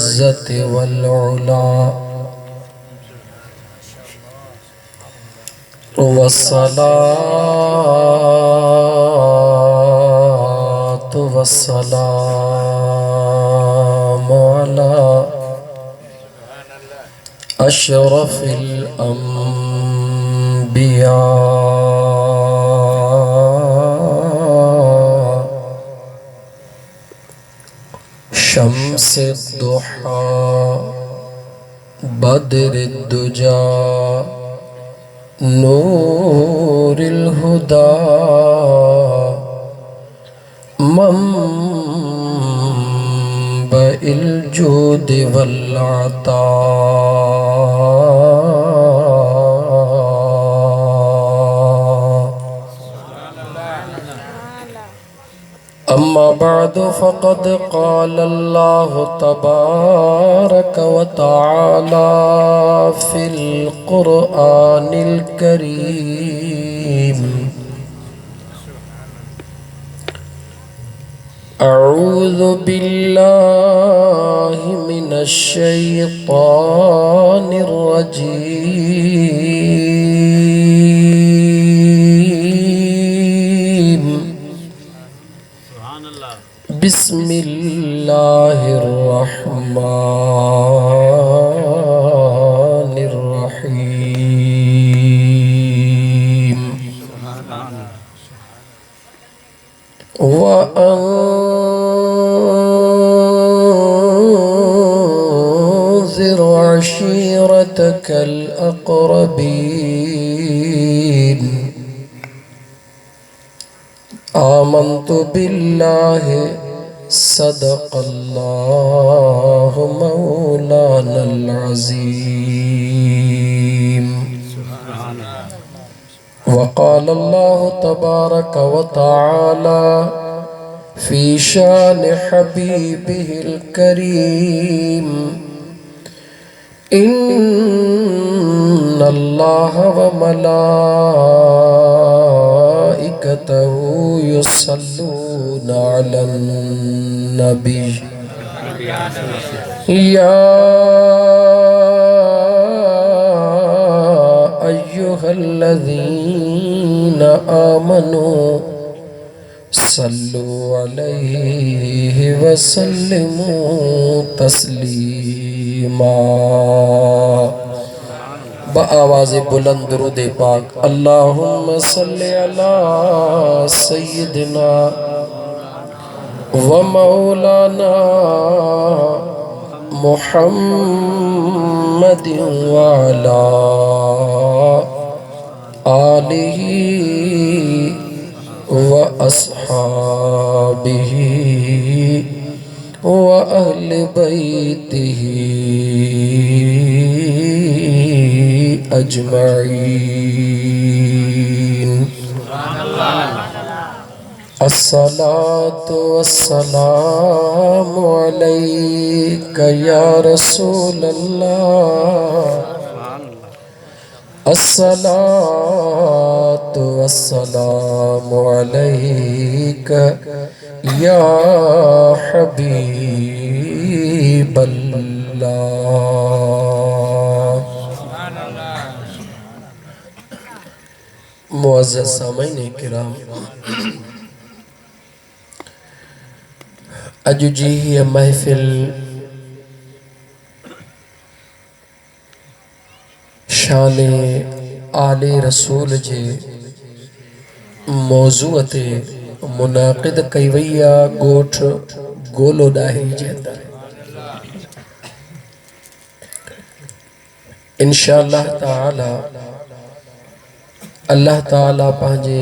इज्जत वल उला वस्सलातु वस्सलामु अला अशरफिल अंबिया शम्से दुहा बद्रिद्दुजा नूरिल हुदा मंबइल जूद वल अता अम्मा बअद फ़क़द क़ाल अल्लाहु तबारक व तआला फ़िल क़ुरआनिल करीम अऊज़ु बिल्लाहि मिनश शैतानिर रजीम बिस्मिल्लाहिर्रहमानिर्रहीम वअन्ज़िर अशीरतकल अक़रबीन आमन्तु बिल्लाहि सदक़ल्लाहु मौलानल अज़ीम वक़ाल अल्लाहु तबारक व तआला फ़ी शान हबीबिहिल करीम इन्नल्लाह व मलाइकतहु युसल्लूना अलन नबी या अय्युहल्लज़ीना आमनू सल्लु अलैहि वसल्लिमू तस्लीमा बआवाज़े बुलंद दुरूद पाक अल्लाहुम्मा सल्लि अला सय्यिदिना व मौलाना मुहम्मदिन व अला आलिही व अस्हाबिही व अहले बैतिही अजमईन। अस्सलातु वस्सलामु अलैका या रसूलल्लाह अस्सलातु वस्सलामु अलैका या हबीबल्लाह। मुअज़्ज़ज़ सामईन किराम, अॼु जी हीअ महफ़िल शान आले रसूल जे मौज़ूअ ते मुनाक़िद कई वई आहे ॻोठ गोलो ॾाही जे अंदरि। इंशाअल्लाह ताला अल्लाह ताला पंहिंजे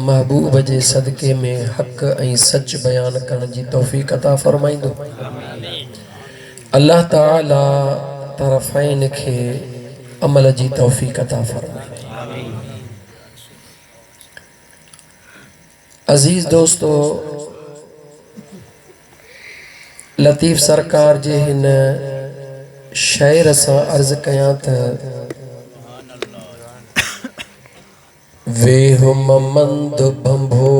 महबूब जे सदक़े में हक़ ऐं सच बयान करण जी तौफ़ीक़ अता फ़रमाईंदो। अल्लाह ताला तरफ़ैन खे अमल जी तौफ़ीक़ अता फ़रमाईंदो। अज़ीज़ दोस्तो, लतीफ़ सरकार जे हिन शायर सां अर्ज़ कयां त वेहो ममंद भंभोर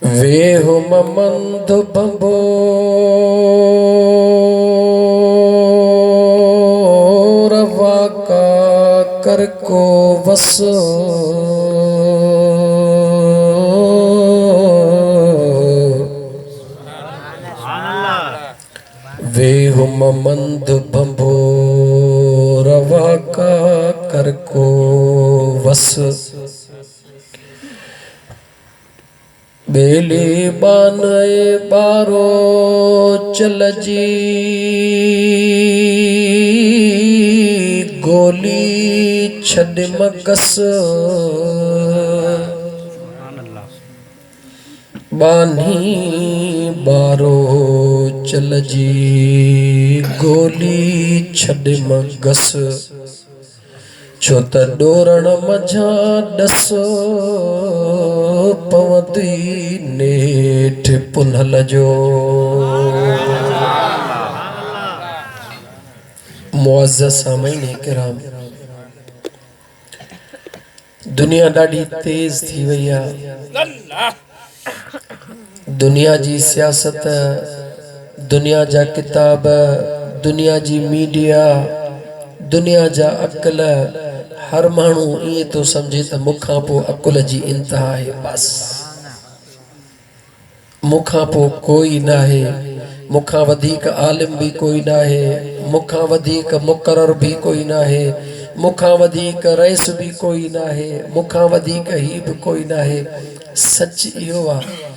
वे हो ममंद बंबो रवा का कर को वसो वे हो ममंद बंबो रवा का कर को वस बेली बानए बारो चल जी गोली छड़ मगस बानी बारो चल जी गोली छड़ मगस छो त डोरण मझा डस पवती नेठ पुनल जो मुअज़्ज़ज़ सामईन किराम दुनिया ॾाढी तेज थी वई आहे दुनिया जी सियासत दुनिया जा किताब दुनिया जी मीडिया दुनिया जा अकल हर माण्हू ईअं थो सम्झे त मूंखां पोइ अकुल जी इंतिहा आहे बस मूंखां पोइ कोई न आहे मूंखां वधीक आलिम भी कोई न आहे मूंखां वधीक मुक़रर भी कोई न आहे मूंखां वधीक रईस भी कोई न आहे मूंखां वधीक ही भी कोई न आहे सच इहो आहे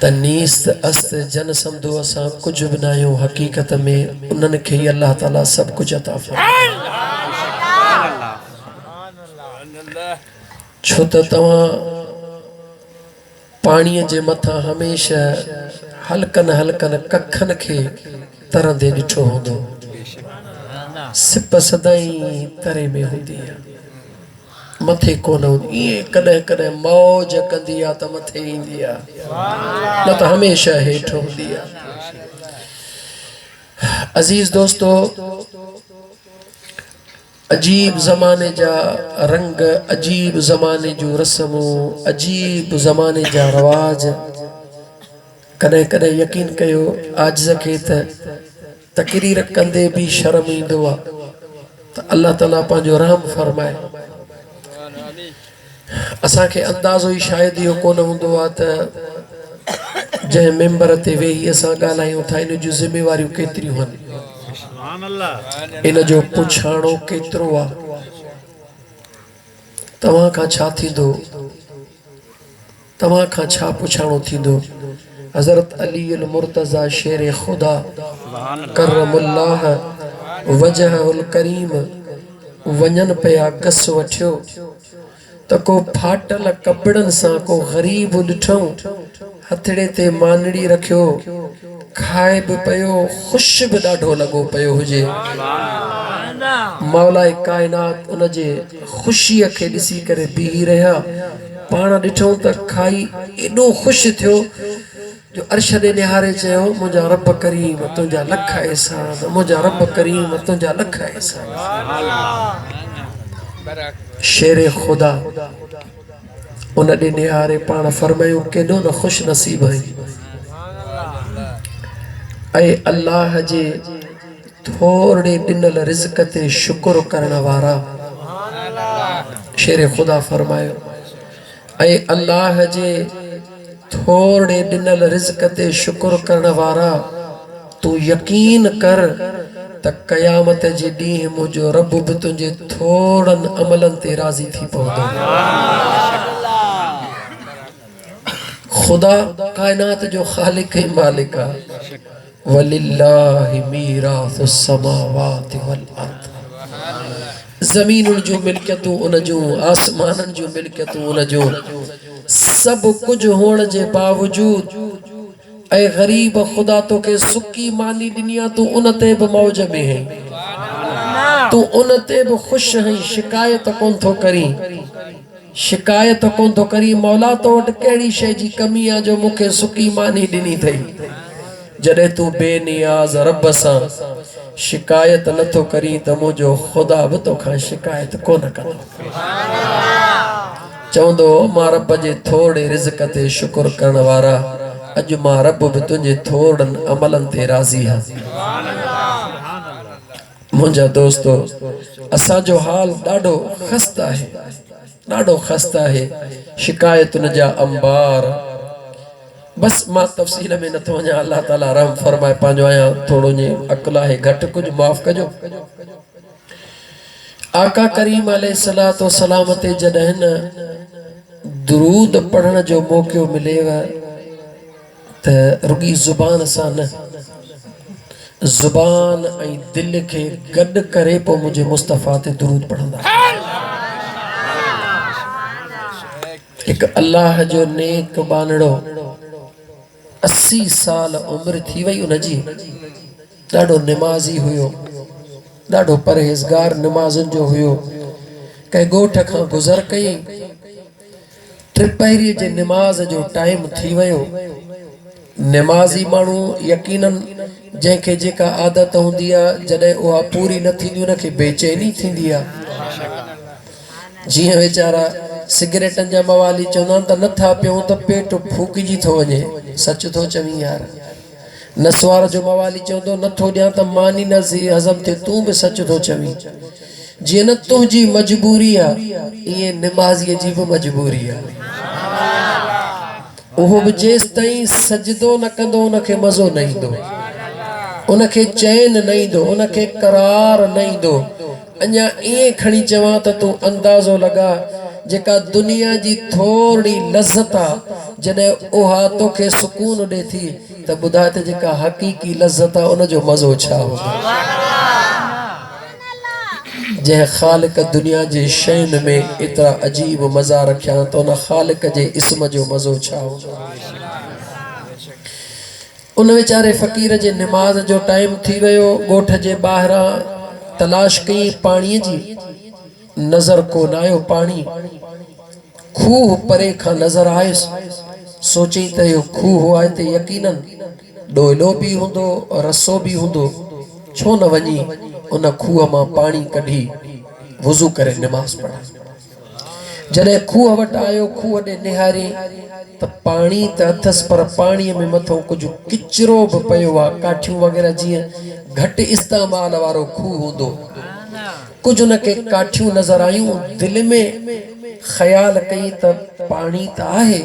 त नीस्त अस्त जन समझो असां कुछ भी न आहियूं हकीकत में उन्हनि खे ही अल्लाह ताला सब कुछ अता फरमाए छो त तव्हां पाणीअ जे मथां हमेशा हल्कन हल्कन कखन खे तरंदे ॾिठो हूंदो सिप सदाई तरे में हूंदी आहे मथे कोन हूंदी ईअं कॾहिं कॾहिं मौज कंदी आहे त मथे ईंदी आहे न त हमेशा हेठि हूंदी आहे अजीज दोस्तो अजीब ज़माने जा रंग अजीब ज़माने जूं रस्मूं अजीब ज़माने जा रवाज कॾहिं कॾहिं यकीन कयो आजिज़ खे त तकरीर कंदे भी शर्म ईंदो आहे त अल्लाह ताला पंहिंजो रहम फरमाए असांखे अंदाज़ो ई शायद इहो कोन हूंदो आहे त जंहिं मेंबर ते वेही असां ॻाल्हायूं था इन जूं ज़िम्मेवारियूं केतिरियूं आहिनि इन जो पुछाणो केतिरो आहे तव्हां खां छा थींदो तव्हां खां छा पुछाणो थींदो हज़रत अली अल मुर्तज़ा शेर खुदा करमुल्लाह वजहुल करीम वञन पिया गस वठियो त को फाटल कपड़न सां को गरीब ॾिठो हथड़े ते मानड़ी रखियो खाए भी पयो खुश भी ॾाढो लॻो पयो हुजे मौलाए कायनात उन जे खुशीअ खे ॾिसी करे बीही रहिया पाण ॾिठो त खाई एॾो ख़ुशि थियो जो अर्श ॾे निहारे चयो मुंहिंजा रब करीम तुंहिंजा लख एहसान मुंहिंजा रब करीम तुंहिंजा लख एहसान शेर खुदा उन ॾे निहारे पाण फरमायूं केॾो न खुश नसीब आहिनि ऐं अल्लाह जे थोरे ॾिनल रिज़्क़ ते शुक्र करण वारा शेर खुदा फरमायो ऐं अल्लाह जे थोरे ॾिनल रिज़्क़ ते शुक्र करण वारा तू यकीन कर त क़यामत जे ॾींहुं मुंहिंजो रब बि तुंहिंजे थोड़नि अमलनि ते राज़ी थी पवंदो ख़ुदा कायनात जो ख़ालिक ऐं मालिक आहे वलिल्लाहि मीराथुस समावाति वल अर्द ज़मीनुनि जूं मिल्कियतूं उन जूं आसमाननि जूं मिल्कियतूं उन जूं सभु कुझु हुअण जे बावजूद ऐं ग़रीब ख़ुदा तोखे सुकी मानी ॾिनी आहे तूं उन ते बि मौज में आहीं तूं उन ते बि ख़ुशि आहीं शिकायत कोन थो करीं शिकायत कोन थो करीं मौला तो वटि कहिड़ी शइ जी कमी आहे जो मूंखे सुकी मानी ॾिनी अथई जॾहिं तूं बेनियाज़ रब सां शिकायत नथो करीं त मुंहिंजो ख़ुदा बि तोखां शिकायत कोन कंदो चवंदो मां रब जे थोड़े रिज़्क़ ते शुक्र करण वारा अॼु मां रब बि तुंहिंजे थोड़नि अमलनि ते राज़ी हा। मुंहिंजा दोस्तो असांजो हाल ॾाढो ख़स्ता आहे, ॾाढो ख़स्ता आहे। शिकायतुनि जा अंबार। बस मां तफ़सील में नथो वञा, अल्लाह ताला रहम फरमाए। पंहिंजो आहियां थोड़ो ईअं अकुल आहे घटि, कुझु माफ़ कजो। आका करीम अलैहिस्सलातु वस्सलाम ते जॾहिं न दुरूद पढ़ण जो मौक़ो मिलेव त रुगी ज़ुबान सां न, ज़ुबान ऐं दिल खे गॾु करे पोइ मुंहिंजे मुस्तफ़ा ते दुरूद पढ़ंदा। हिकु अल्लाह जो नेक बानड़ो 80 साल उम्र थी वई उनजी, ॾाढो निमाज़ी हुयो, ॾाढो परहेज़गार निमाज़ुनि जो हुयो। कंहिं ॻोठ खां गुज़र कई, टिपहरीअ जे निमाज़ जो टाइम थी वियो। निमाज़ी माण्हू यकीनन जंहिंखे जेका आदत हूंदी आहे जॾहिं उहा पूरी न थींदी उनखे बेचैनी थींदी आहे। जीअं वीचारा सिगरेटनि जा मवाली चवंदा आहिनि त नथा पियूं त पेट फूकिजी थो वञे। सच थो चवीं यार। नसवार जो मवाली चवंदो नथो ॾियां त मानी न हज़म थिए, तूं बि सच थो चवीं। जीअं न तुंहिंजी मजबूरी आहे ईअं निमाज़ीअ जी बि मजबूरी आहे। उहो बि जेसि ताईं सजदो न कंदो उनखे मज़ो न ईंदो, उनखे चैन न ईंदो, उनखे करार न ईंदो। अञा ईअं खणी चवां त तूं अंदाज़ो लगा जेका दुनिया जी थोड़ी लज़्ज़त आहे जॾहिं उहा तोखे सुकून ॾे थी त ॿुधाए त जेका हक़ीक़ी लज़्ज़त आहे उनजो मज़ो छा हूंदो। जंहिं ख़ालिक दुनिया जे शयुनि में एतिरा अजीब मज़ा रखिया त उन ख़ालिक जे इस्म जो मज़ो छा हूंदो। उन वीचारे फ़क़ीर जे निमाज़ जो टाइम थी वियो। ॻोठ जे ॿाहिरां तलाश कई पाणीअ जी, नज़र कोन आयो पाणी। खूह परे खां नज़र आयुसि, सोचई त इहो खूह आहे त यकीनन ॾोइलो बि हूंदो रसो बि हूंदो। छो न वञी उन खूह मां पाणी कढी वुज़ू करे निमाज़ पढ़ी। जॾहिं खूह वटि आयो, खूह ॾे निहारी त पाणी त अथसि पर पाणीअ में मथां कुझु किचिरो बि पियो आहे। काठियूं वग़ैरह जीअं घटि इस्तेमाल वारो खूह हूंदो, कुझु उनखे काठियूं नज़र आयूं। दिलि में ख़्याल कई त पाणी त आहे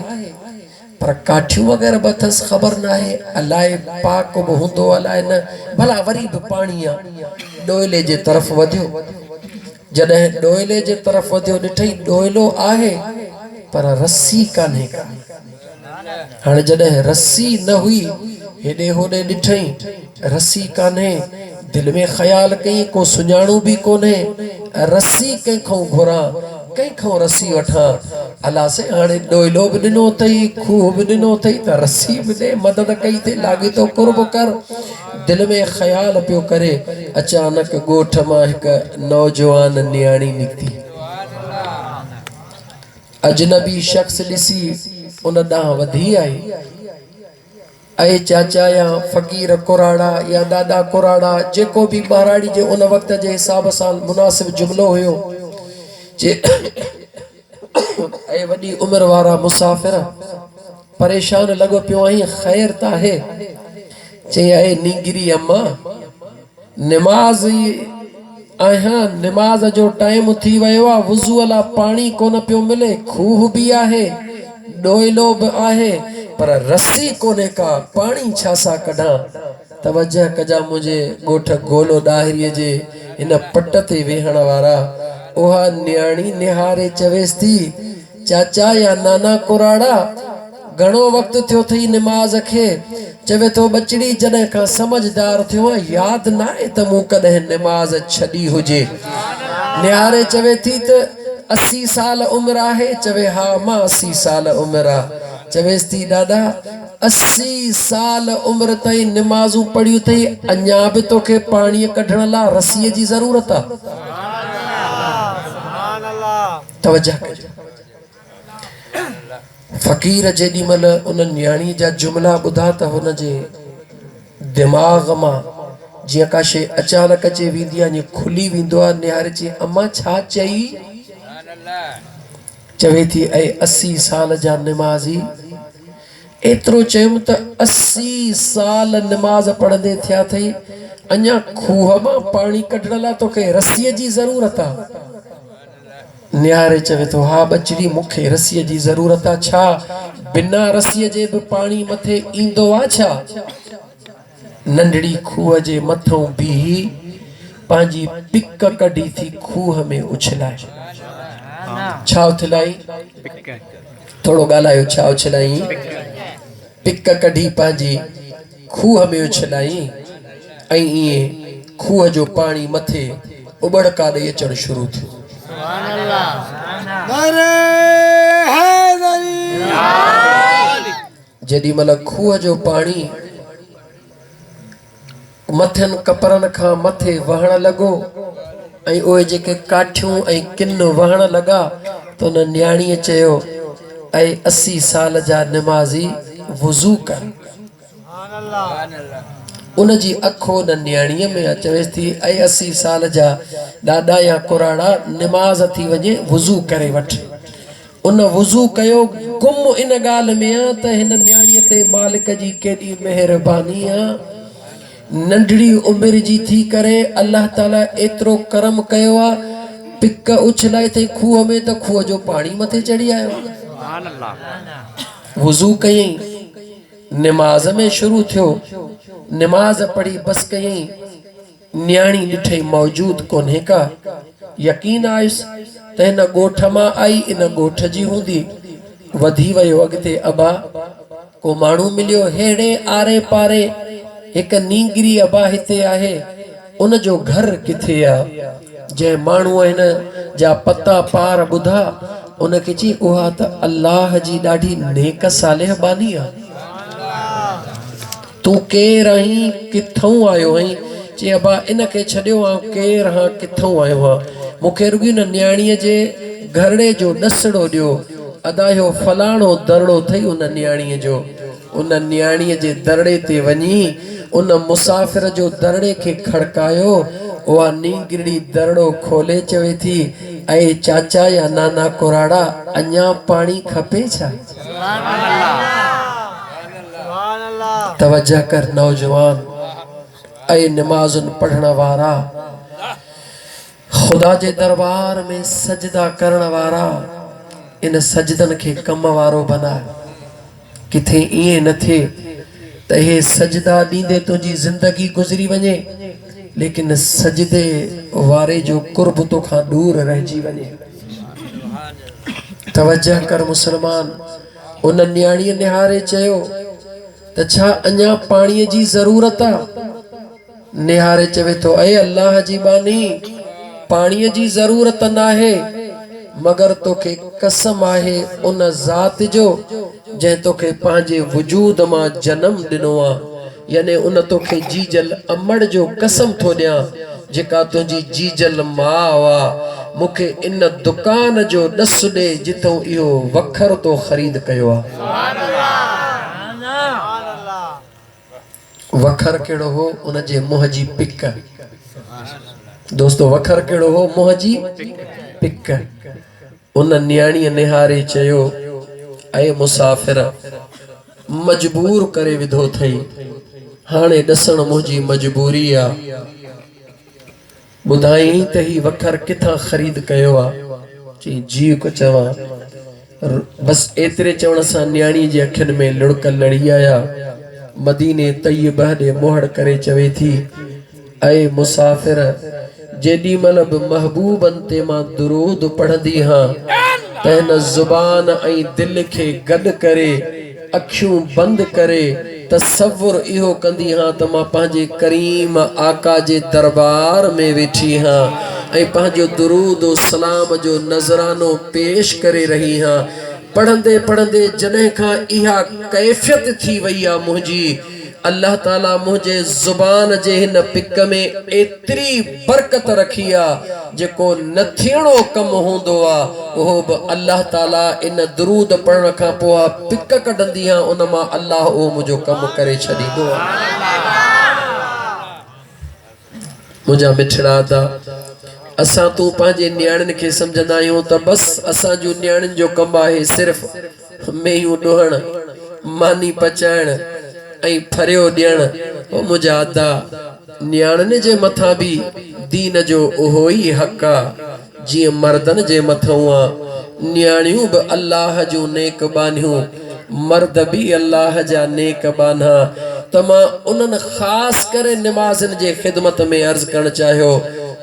पर काठियूं वग़ैरह बि अथसि, ख़बर न आहे अलाए पाक बि हूंदो अलाए न, भला वरी बि पाणी आहे। ॾोइले जे तरफ़ वधियो। जॾहिं ॾोइले जे तरफ़ वधियो ॾिठई ॾोइलो आहे पर रस्सी कान्हे का। हाणे जॾहिं रस्सी न हुई हेॾे होॾे ॾिठई रस्सी कान्हे। दिल में ख़्याल कई को सुञाणू बि कोन्हे, रस्सी कंहिंखां घुरां, कंहिंखां रस्सी वठां। अला से हाणे ॾोइलो बि ॾिनो अथई, खूह बि ॾिनो अथई त रस्सी बि ॾे, मदद कई अथई, लाॻे थो कुर्ब कर। दिल में ख़्याल पियो करे। अचानक ॻोठ मां हिकु नौजवान नियाणी निकिती। अजनबी शख्स ॾिसी उन ॾांहुं वधी आई। ऐं चाचा या फ़क़ीर कुराड़ा या ॾाॾा कुराड़ा जेको बि ॿाराड़ी जे उन वक़्त जे हिसाब सां मुनासिब जुमिलो हुयो। ऐं वॾी उमिरि वारा मुसाफ़िर परेशान लॻो पियो आई, ख़ैर त आहे? चई ऐं नींगिरी अम्मा निमाज़ आहियां, निमाज़ जो टाइम थी वियो आहे, वुज़ू लाइ पाणी कोन पियो मिले, खूह बि आहे ॾोइलो बि आहे पर रस्सी कोन्हे का, पाणी छा सां कढां। तवजह कजा मुंहिंजे ॻोठ गोलो ॾाहिरीअ जे हिन पट ते वेहण वारा। उहा नियाणी निहारे चवेसि थी चाचा या नाना कुराड़ा घणो वक़्तु थियो अथई निमाज़ खे? चवे थो बचड़ी जॾहिं खां समझदार थियो आहे यादि न आहे त मूं कॾहिं निमाज़ छॾी हुजे। निहारे चवे थी त 80 साल उमिरि आहे? चवे हा मां 80 साल उमिरि आहे। चवेसि थी ॾाॾा 80 साल उमिरि ताईं निमाज़ूं पढ़ियूं अथई, अञा बि तोखे पाणीअ कढण लाइ रसीअ जी ज़रूरत आहे? तवजह कजो। फ़क़ीर जेॾी महिल उन नियाणी जा जुमिला ॿुधा त हुनजे दिमाग़ मां जीअं का शइ अचानक अचे वेंदी आहे, खुली वेंदो आहे। निहारे चई अम्मा छा चई? चवे थी ऐ 80 साल जा नमाज़ी एतिरो चयुमि त 80 साल नमाज़ पढ़ंदे थिया अथई अञा खूह मां पाणी कढण लाइ तोखे रसीअ जी ज़रूरत आहे। निहारे चवे थो हा बचड़ी मूंखे रसीअ जी ज़रूरत आहे। छा बिना रसीअ जे बि पाणी मथे ईंदो आहे छा? नंढड़ी खूह जे मथां बीही पंहिंजी पिक कढी थी खूह में उछलाए। छा उछलाई? थोरो ॻाल्हायो। छा उछलाई? पिक कढी पंहिंजी खूह में उछलाई ऐं ईअं खूह जो पाणी मथे उबड़का ॾेई अचणु शुरू थियो। जेॾी महिल खूह जो पाणी मथियनि कपरनि खां मथे वहण लॻो ऐं उहे जेके काठियूं ऐं किन वहण लॻा त उन न्याणीअ चयो ऐं 80 साल जा नमाज़ी वुज़ू कर। उन जी अखो न न्याणीअ में चवेसि थी ऐं 80 साल जा ॾाॾा या कुराड़ा नमाज़ थी वञे वुज़ू करे वठ। उन वुज़ू कयो। गुम इन ॻाल्हि में आहे त हिन न्याणीअ ते मालिक जी केॾी महिरबानी आहे। नंढड़ी उमिरि जी थी करे अल्लाह ताला एतिरो करम कयो आहे। पिक उछलाए थई खूह में त खूह जो पाणी मथे चढ़ी आयो। वुज़ू कयईं, नमाज़ में शुरू थियो, नमाज़ पढ़ी बस कयईं। न्याणी ॾिठई मौजूद कोन्हे का। यकीन आयुसि त हिन ॻोठ मां आई, इन ॻोठ जी हूंदी। वधी वियो अॻिते। अबा को माण्हू मिलियो हेड़े आरे पारे, हिक नींगरी अबा हिते आहे, उन जो घर किथे आहे? जंहिं माण्हूअ हिन जा पता पार ॿुधा उनखे चई उहा त अल्लाह जी ॾाढी नेक सालिह बानी आहे। तूं केरु आहीं, किथां आयो आहीं? चई अबा इनखे छॾियो आउं केरु हां, किथां आयो आं? मूंखे रुॻी न न्याणीअ जे घरड़े जो ॾसड़ो ॾियो। अदायो फलाणो दरड़ो अथई उन न्याणीअ जो। उन न्याणीअ जे दरड़े ते वञी उन मुसाफ़िर जो दरड़े खे खड़कायो। उहा नींगड़ी दरड़ो खोले चवे थी ऐं चाचा या नाना कुराड़ा अञा पाणी खपे छा? तवज्जो कर नौजवान ऐं नमाज़ुनि पढ़ण वारा, खुदा जे दरबार में सजदा करण वारा, इन सजदन खे कम वारो बनाए। किथे ईअं न थिए त हे सजदा ॾींदे तुंहिंजी ज़िंदगी गुज़री वञे लेकिन सजदे वारे जो कुर्ब तोखां दूर रहिजी वञे। तवज्जो कर मुसलमान। उन न्याणीअ निहारे चयो त छा अञा पाणीअ जी ज़रूरत आहे? निहारे चवे थो ऐ अल्लाह जी बानी, पाणीअ जी ज़रूरत नाहे, मगर तोखे कसम आहे उन ज़ात जो जंहिं तोखे पंहिंजे वजूद मां जनम ॾिनो आहे। यानी उन तोखे जीजल अमड़ जो कसम थो ॾियां जेका तुंहिंजी जीजल माउ आहे। मूंखे इन दुकान जो ॾस ॾे जिथो इहो वखर तो ख़रीद कयो आहे। वखर कहिड़ो हो? उन जे मुंह जी पिक। दोस्तो वखर कहिड़ो हो? मुंह जी पिक। उन न्याणीअ निहारे चयो ऐं मुसाफ़िर मजबूर करे विधो अथई, हाणे ॾसण मुंहिंजी मजबूरी आहे। ॿुधाई त ही वखर किथां ख़रीद कयो आहे? चई जी को चवां। बस एतिरे चवण सां न्याणीअ जे अखियुनि में लुड़क लड़ी आया। मदीने तय्यबह ॾे मोहड़ करे चवे थी ऐं मुसाफ़िर जेॾी महिल बि महबूबनि ते मां दुरूद पढ़ंदी हां त हिन ज़ुबान ऐं दिलि खे गॾु करे अखियूं बंदि करे तसव्वुर इहो कंदी हां त मां पंहिंजे करीम आका जे दरबार में वेठी हां ऐं पंहिंजो दुरूद सलाम जो नज़रानो पेश करे रही हां। पढ़ंदे पढ़ंदे जॾहिं खां इहा कैफ़ियत थी वई आहे मुंहिंजी, अल्लाह ताला मुझे जुबान जे हिन पिक में एतरी बरकत रखी आहे जेको न थियणो कम हूंदो आहे उहो बि अल्लाह ताला इन दुरूद पढ़ण खां पोइ पिक कढंदी आहे, उन मां अल्लाह उहो मुंहिंजो कम करे छॾींदो आहे। मुंहिंजा मिठड़ा दा असां तू पंहिंजे न्याणियुनि खे सम्झंदा आहियूं त बस असांजो न्याणियुनि जो कमु आहे सिर्फ़ मेयूं ॾोहण मानी पचाइण ऐं फरियो ॾियण। ओ मुंहिंजा अदा न्याणियुनि जे मथां बि दीन जो उहो ई हक़ आहे जीअं मर्दनि जे मथां आहे। न्याणियूं बि अल्लाह जूं नेक बानियूं, मर्द भी अल्लाह जा नेक बाना। त मां उन्हनि ख़ासि करे निमाज़नि जे ख़िदमत में अर्ज़ करणु चाहियो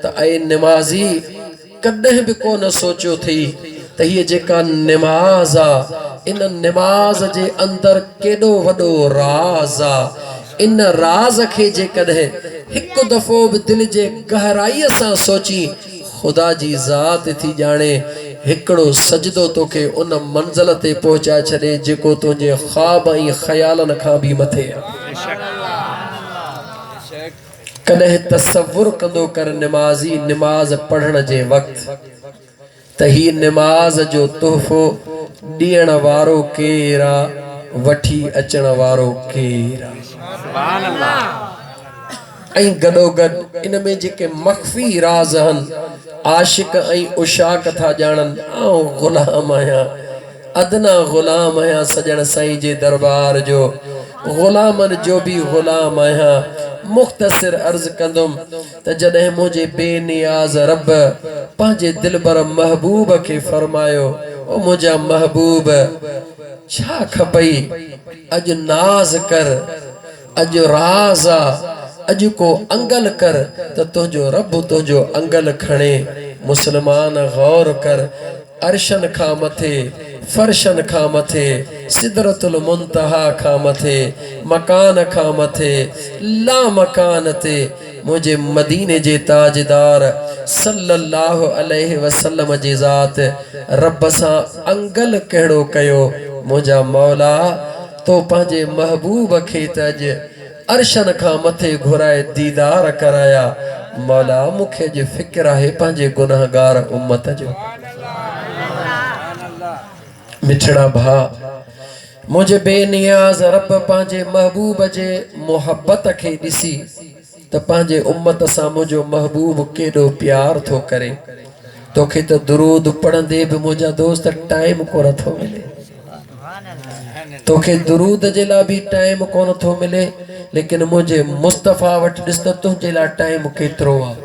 त ऐं निमाज़ी कॾहिं बि कोन सोचियो थी त हीअ जेका निमाज़ आहे इन निमाज़ जे अंदरि केॾो वॾो राज़ आहे। इन राज़ खे जेकॾहिं हिकु दफ़ो बि दिलि जे गहराईअ सां सोची ख़ुदा जी ज़ात थी ॼाणे हिकिड़ो सजदो तोखे उन मंज़िल ते पहुचाए छॾे जेको तुंहिंजे ख़्वाब ऐं ख़यालनि खां बि मथे आहे। कॾहिं तसव्वुर कंदो कर निमाज़ी निमाज़ पढ़ण जे वक़्त त ही निमाज़ जो तोहफ़ो ॾियण वारो केरु आहे, वठी अचण वारो केरु आहे। ऐं गॾोगॾु इन में जेके मख़फ़ी राज़ आहिनि आशिक ऐं उशाक था ॼाणनि। आउं ग़ुलाम आहियां, अदना ग़ुलाम आहियां सजण साईं जे दरबार जो, ग़ुलामनि जो बि ग़ुलाम आहियां। मुख़्तसिर अर्ज़ कंदुमि त जॾहिं मुंहिंजे बेनियाज़ रब पंहिंजे दिलबर महबूब खे फरमायो, ओ मुंहिंजा महबूब छा खपई, अॼु नाज़ कर, अॼु राज़ आ, अॼु को अंगल कर त तुंहिंजो रब तुंहिंजो अंगल खणे। मुसलमान गौर कर, अर्शन खां मथे, फर्शन खां मथे, सिदरतुल मुंतहा खां मथे, मकान खां मथे, ला मकान ते मुझे मदीने जे ताजदार सल्लल्लाहु अलैहि वसल्लम जी ज़ात रब सां अंगल कहिड़ो कयो। मुझा मौला तो पंहिंजे महबूब खे त अॼु अर्शन खां मथे घुराए दीदार कराया। मौला मूंखे अॼु फ़िक्र आहे पंहिंजे गुनाहगार उम्मत जो। मिठड़ा भा, मुझे बेनियाज़ रब पंहिंजे महबूब जे मोहब्बत खे ॾिसी त पंहिंजे उम्मत सां मुंहिंजो महबूब केॾो प्यार थो करे। तोखे त दुरूद पढ़ंदे बि मुंहिंजा दोस्त टाइम कोन थो मिले, तोखे दुरूद जे लाइ बि टाइम कोन थो मिले, लेकिन मुझे मुस्तफ़ा वटि ॾिस त तुंहिंजे लाइ टाइम केतिरो आहे।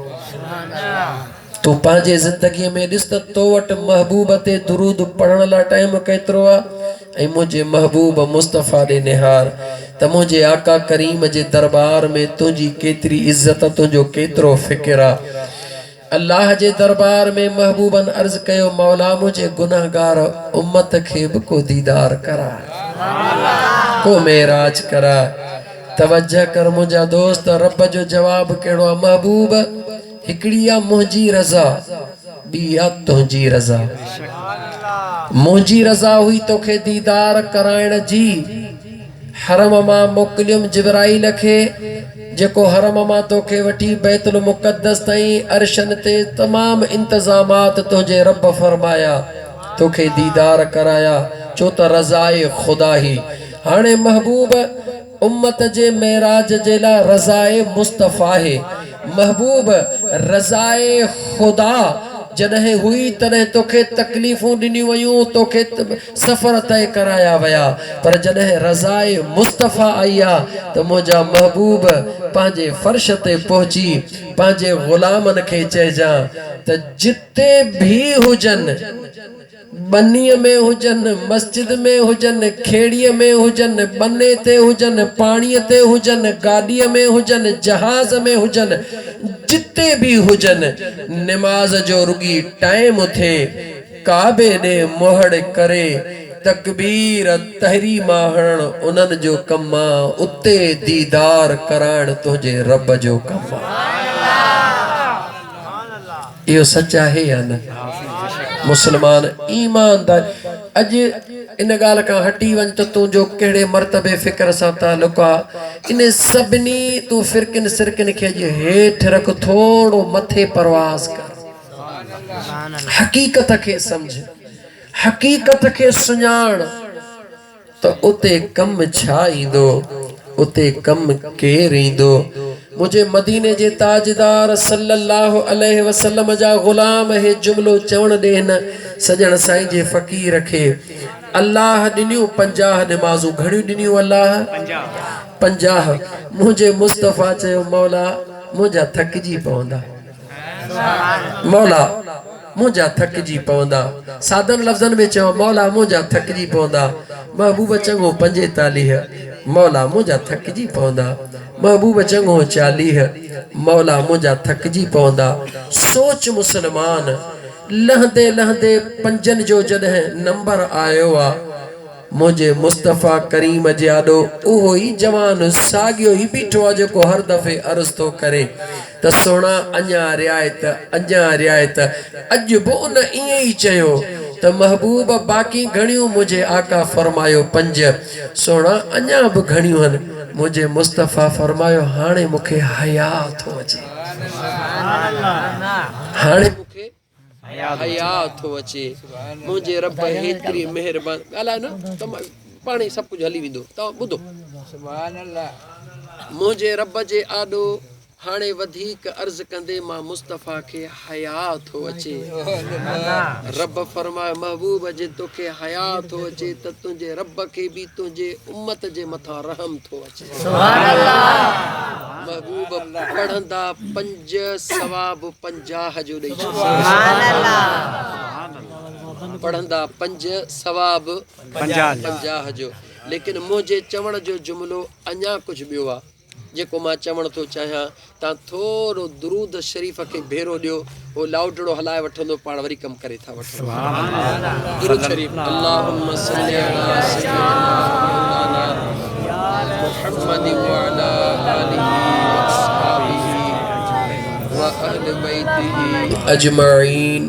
तू पंहिंजे ज़िंदगीअ में ॾिस त तो वटि महबूब ते दुरूद पढ़ण लाइ टाइम केतिरो आहे। ऐं मुंहिंजे महबूब मुस्तफ़ा ॾे निहार त मुंहिंजे आका करीम जे दरबार में तुंहिंजी केतिरी इज़त, तुंहिंजो केतिरो फ़िक्र आहे। अल्लाह जे दरबार में महबूबन अर्ज़ कयो, मौला मुझे गुनाहगार उम्मत खे बि को दीदार करा, को मेराज करा। तवज्जो कर मुंहिंजा दोस्त, रब जो जवाब कहिड़ो आहे। महबूब हिकिड़ी आहे मुंहिंजी रज़ा, ॿी आहे तुंहिंजी रज़ा। मुंहिंजी रज़ा हुई तोखे दीदार कराइण जी। हरम मां मोकिलियुमि जिब्राइल खे, जेको हरम मां तोखे वठी बैतुल मुक़द्दस ताईं अर्शन ते तमाम इंतज़ामात तुंहिंजे रब फरमाया, तोखे दीदार कराया, छो त रज़ाए खुदा ही। हाणे महबूब उम्मत जे मेराज जे लाइ रज़ाए मुस्तफ़ा है। महबूब रज़ाए खुदा जॾहिं हुई तॾहिं तोखे तकलीफ़ूं ॾिनियूं वयूं, तोखे सफ़र तय कराया विया, पर जॾहिं रज़ाए मुस्तफ़ा आई आहे त मुंहिंजा महबूब पंहिंजे फ़र्श ते पहुची पंहिंजे ग़ुलामनि खे चइजां त जिते भी हुजनि, बनीअ में हुजनि, मस्जिद में हुजनि, खेड़ीअ में हुजनि, बने ते हुजनि, पाणीअ ते हुजनि, गाॾीअ में हुजनि, जहाज़ में हुजनि, जिते भी हुजनि, निमाज़ जो रुगी टाइम थे काबे ॾे मोहड़ करे तकबीर तहरीमा हणण उन्हनि जो कमु आहे। उते दीदार कराइण तुंहिंजे रब जो कमु आहे। इहो सच आहे या न? मुसलमान ईमानदार अॼु इन ॻाल्हि खां हटी वञ त तुंहिंजो कहिड़े मर्तबे फ़िक्र सां तालुक आहे। इन सभिनी तूं फ़िरकिन सिरकिन खे अॼु हेठि रख, थोरो मथे परवाज़ कर, हक़ीक़त खे सम्झ, हक़ीक़त खे सुञाण त उते कमु छा ईंदो, उते कमु केरु ईंदो। मुझे मदीने जे ताजदार सल्लल्लाहु अलैहि वसल्लम जा गुलाम हे जुमलो चवण दे न सजण साईं जे फ़कीर खे अल्लाह ॾिनियूं 50 नमाज़ूं घणियूं ॾिनियूं अल्लाह 50 मुझे मुस्तफ़ा चयो मौला मुझा थकजी पवंदा मौला मुझा थकजी पवंदा सादन लफ्ज़न में चयो मौला मुझा थकजी पवंदा महबूब चङो 45 मौला मुझा थकजी पवंदा महबूब चङो 40 मौला मुझा थकजी पवंदा सोच मुसलमान लहंदे लहंदे पंजन जो जॾहिं नंबर आयो आ मुझे मुस्तफ़ा करीम जे आॾो उहो ई जवान साॻियो ई बीठो आहे जेको हर दफ़े अर्ज़ थो करे त सोना अञा रियायत अॼु बि उन ईअं ई चयो त महबूब बाक़ी घणियूं मुझे आका फरमायो 5 सोना अञा बि घणियूं आहिनि मुझे मुस्तफ़ा फरमायो हाणे मूंखे हया थो अचे हाणे मूंखे हया थो अचे मुझे रब हेतरी मेहरबान ॻाल्हाए न त पाणे सभु कुझु हली वेंदो तव्हां ॿुधो सुभान अल्लाह मुझे रब जे आॾो हाणे वधीक अर्ज़ कंदे मां मुस्तफ़ा खे हया थो अचे रब फरमाए महबूब जे तोखे हया थो अचे त तुंहिंजे रब खे बि तुंहिंजे उम्मत जे मथां रहम थो अचे सुभान अल्लाह महबूब पढ़ंदा 5 सवाब 50 जो ॾेई सुभान अल्लाह पढ़ंदा 5 सवाब 50 जो लेकिन मुझे चवण जो जुमलो अञा कुझु ॿियो आहे जेको मां चवण थो चाहियां तव्हां थोरो दुरूद शरीफ़ खे भेरो ॾियो उहो लाउडड़ो हलाए वठंदो पाण वरी कमु करे था वठो दुरूद शरीफ़ अल्लाहुम्मा सल्ली अला सय्यिदिना मुहम्मद व अला आलिहि व अस्हाबिहि व अहलि बैतिहि अजमईन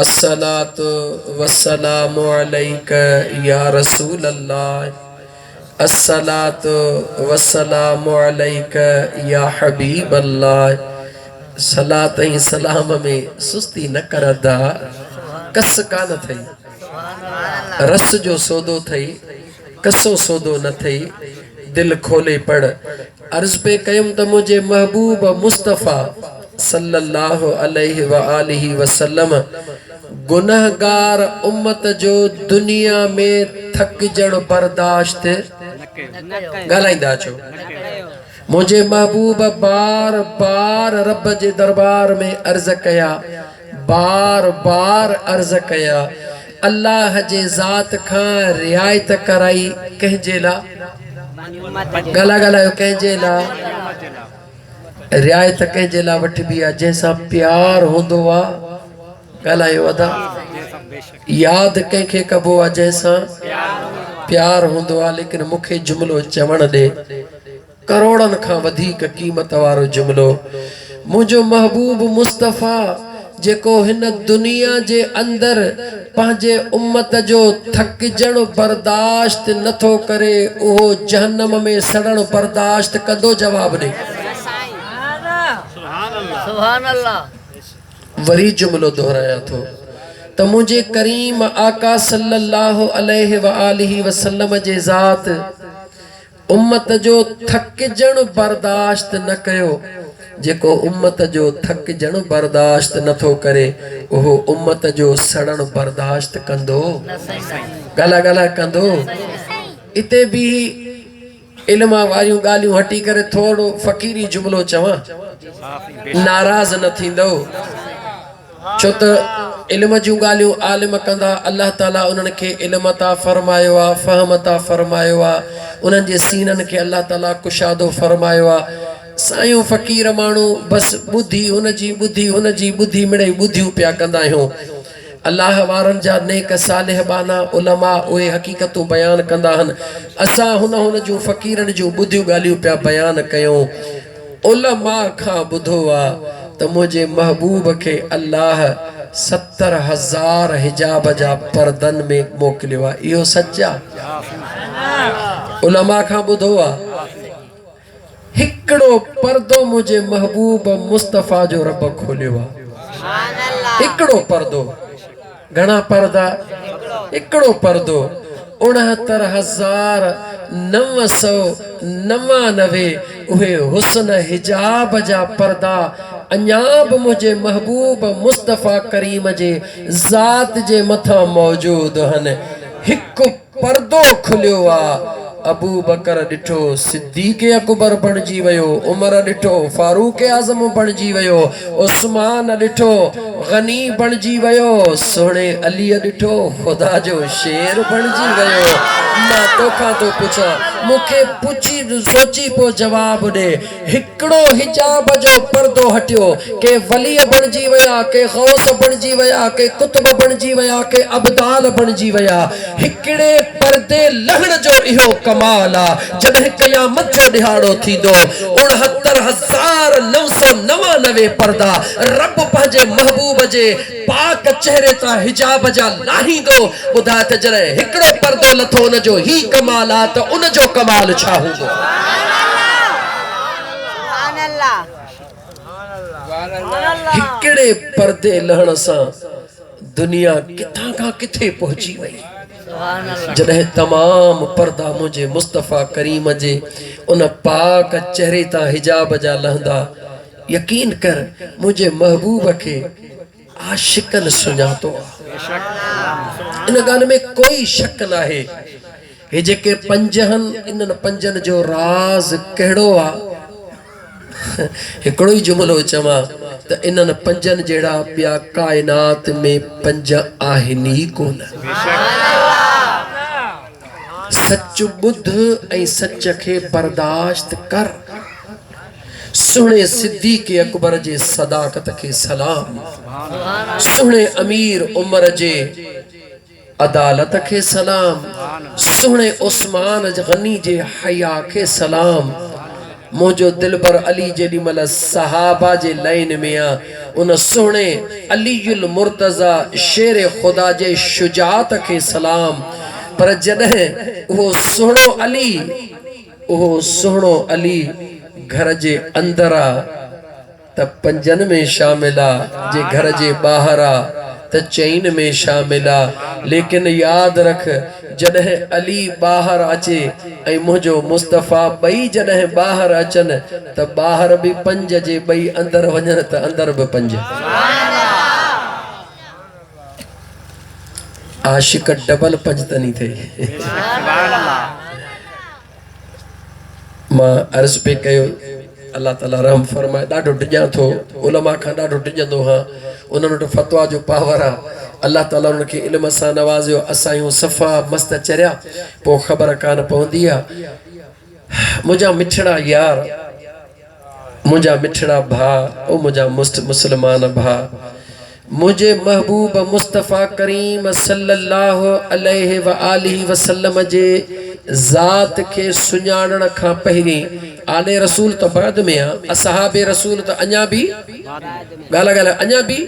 अस्सलातु वस्सलामु अलैका या रसूल अल्लाह अस्सलातु वस्सलामु अलैका या हबीब अल्लाह सलात ऐं सलाम में सुस्ती न करदा कस कान थई रस जो सौदो थई कसो सौदो न थई दिल खोले पढ़ अर्ज़ पे कयुम त मुझे महबूब मुस्तफ़ा सल्लल्लाहु अलैहि व आलिहि वसल्लम गुनहगार उम्मत जो दुनिया में थकजण बर्दाश्त ॻाल्हाईंदा अचो मुझे महबूब बार बार रब जे दरबार में अर्ज़ कया बार बार अर्ज़ कया अल्लाह जे ज़ात खां रियायत कराई कंहिंजे लाइ ॻाल्हायो कंहिंजे लाइ रियायत कंहिंजे लाइ वठिबी आहे जंहिंसां प्यार हूंदो आहे ॻाल्हायो अदा यादि कंहिंखे कबो आहे जंहिंसां प्यार हूंदो आहे लेकिन मूंखे जुमलो चवण ॾे करोड़नि खां वधीक क़ीमत वारो जुमलो मुंहिंजो महबूब मुस्तफ़ा जेको हिन दुनिया जे अंदर पंहिंजे उम्मत जो थकजण बर्दाश्त नथो करे उहो जहन्नम में सड़ण बर्दाश्त कंदो जवाब ॾे सुभान अल्लाह वरी जुमलो दोहरायां थो त मुझे करीम आका सल्लल्लाहु अलैहि व आलिहि वसल्लम जे ज़ात उम्मत जो थकजण बर्दाश्त न कयो जेको उम्मत जो थकजण बर्दाश्त नथो करे उहो उम्मत जो सड़न बर्दाश्त कंदो ॻाल्हा कंदो इते भी इल्म वारियूं ॻाल्हियूं हटी करे थोरो फ़कीरी जुमलो चवां नाराज़ न थींदो छो त इल्म जूं ॻाल्हियूं आलिम कंदा अल्लाह ताला उन्हनि खे इल्म अता फरमायो आहे फ़हम अता फरमायो आहे उन्हनि जे सीननि खे अल्लाह ताला कुशादो फरमायो आहे सायूं फ़कीर माण्हू बसि ॿुधी हुनजी ॿुधी मिड़ई ॿुधियूं पिया कंदा आहियूं अल्लाह वारनि जा नेक सालिह बाना उलमा उहे हक़ीक़तूं बयान कंदा आहिनि असां हुन जूं फ़कीरनि जूं ॿुधियूं ॻाल्हियूं पिया बयान कयूं उलमा खां ॿुधो आहे त मुंहिंजे महबूब खे अल्लाह 70,000 हिजाब जा परदन में मोकिलियो आहे इहो सच आहे उलमा खां ॿुधो आहे हिकिड़ो पर्दो मुंहिंजे महबूब मुस्तफ़ा जो रब खोलियो आहे हिकिड़ो पर्दो घणा पर्दा हिकिड़ो पर्दो 69,999 उहे हुस्न हिजाब जा पर्दा अञाब मुझे महबूब मुस्तफ़ा करीम जे ज़ात जे मथा मौजूद हन। हिक पर्दो खुलियो आ, अबू बकर डिठो सिद्दीक़ अकबर बणजी वयो, उमर डिठो फारूक आज़म बणजी वयो, उस्मान डिठो गनी बणजी वयो, सोने अली डिठो खुदा जो शेर बणजी वयो। मां तोखा तो पुछा, मुखे पुछी सोची पो जवाब दे। हिकड़ो हिजाब जो पर्दो हटियो, के वली बणजी वया, के गौस बणजी वया, के कुतुब बणजी वया, के अब्दाल बणजी वया। हिकड़े पर्दे लहण जो इहो कमाल आ। जॾहिं क़यामत जो ॾिहाड़ो थींदो 69,999 पर्दा रब पंहिंजे महबूब जे पाक चेहरे तां हिजाब जा लाहींदो। ॿुधाए त जॾहिं हिकिड़ो पर्दो लथो उन जो ही कमाल आ त उन जो कमाल छा हूंदो। हिकिड़े पर्दे लहण सां दुनिया किथां खां किथे पहुची वई। जॾहिं तमाम पर्दा मुझे मुस्तफ़ा करीम जे उन पाक चेहरे तां हिजाब जा लहंदा, यकीन कर मुझे महबूब के आशिकन सुञातो। इन गाल में कोई शक ना है। हे जेके पंज हन, इन्हनि पंजनि जो राज कहिड़ो आ? हिकिड़ो ई जुमलो चवां त इन्हनि पंजनि जहिड़ा ॿिया काइनात में पंज आहिनि ई कोन। सच बुध ऐं सच के बर्दाश्त कर। सुने सिद्दीक़ अकबर जे सदाकत के सलाम, सुने अमीर उमर जे अदालत के सलाम, सुने उस्मान गनी जे हया के सलाम। मुझो दिलबर अली जेडी मल सहाबा जे लाइन में आ, उन सोने अलीयुल मुर्तजा शेर खुदा जे शुजात के सलाम। पर जॾहिं वो सोहणो अली घर जे अंदर आ त पंजन में शामिल आ, जे घर जे ॿाहिर आ त चैन में शामिल आ। लेकिन याद रख, जॾहिं अली ॿाहिर अचे ऐं मुंहिंजो मुस्तफ़ा ॿई जॾहिं ॿाहिर अचनि त ॿाहिर बि पंज, जे ॿई अंदर वञनि त अंदर बि पंज। आशिक डबल पंजतनी थे। मां अर्ज़ पे कयो, अल्लाह ताला रहम फरमाए। ॾाढो डिॼां थो, उलमा खां ॾाढो डिॼंदो हा। उन्हनि वटि फतवा जो पावर आ। अल्लाह ताला उनखे इल्म सां नवाज़ियो। असां यूं सफ़ा मस्त चरिया, पोइ ख़बर कान पवंदी आ। मुंहिंजा मिठड़ा यार, मुंहिंजा मिठड़ा भाउ, ओ मुंहिंजा मुस्लमान भाउ, मुझे महबूब मुस्तफ़ा करीम सल्लल्लाहु अलैहि व आलिहि वसल्लम जे ज़ात के सुञाणण खां पहिरीं, आले रसूल तो बाद में आ, असहाबे रसूल तो अञा भी ॻाल्हि अञा भी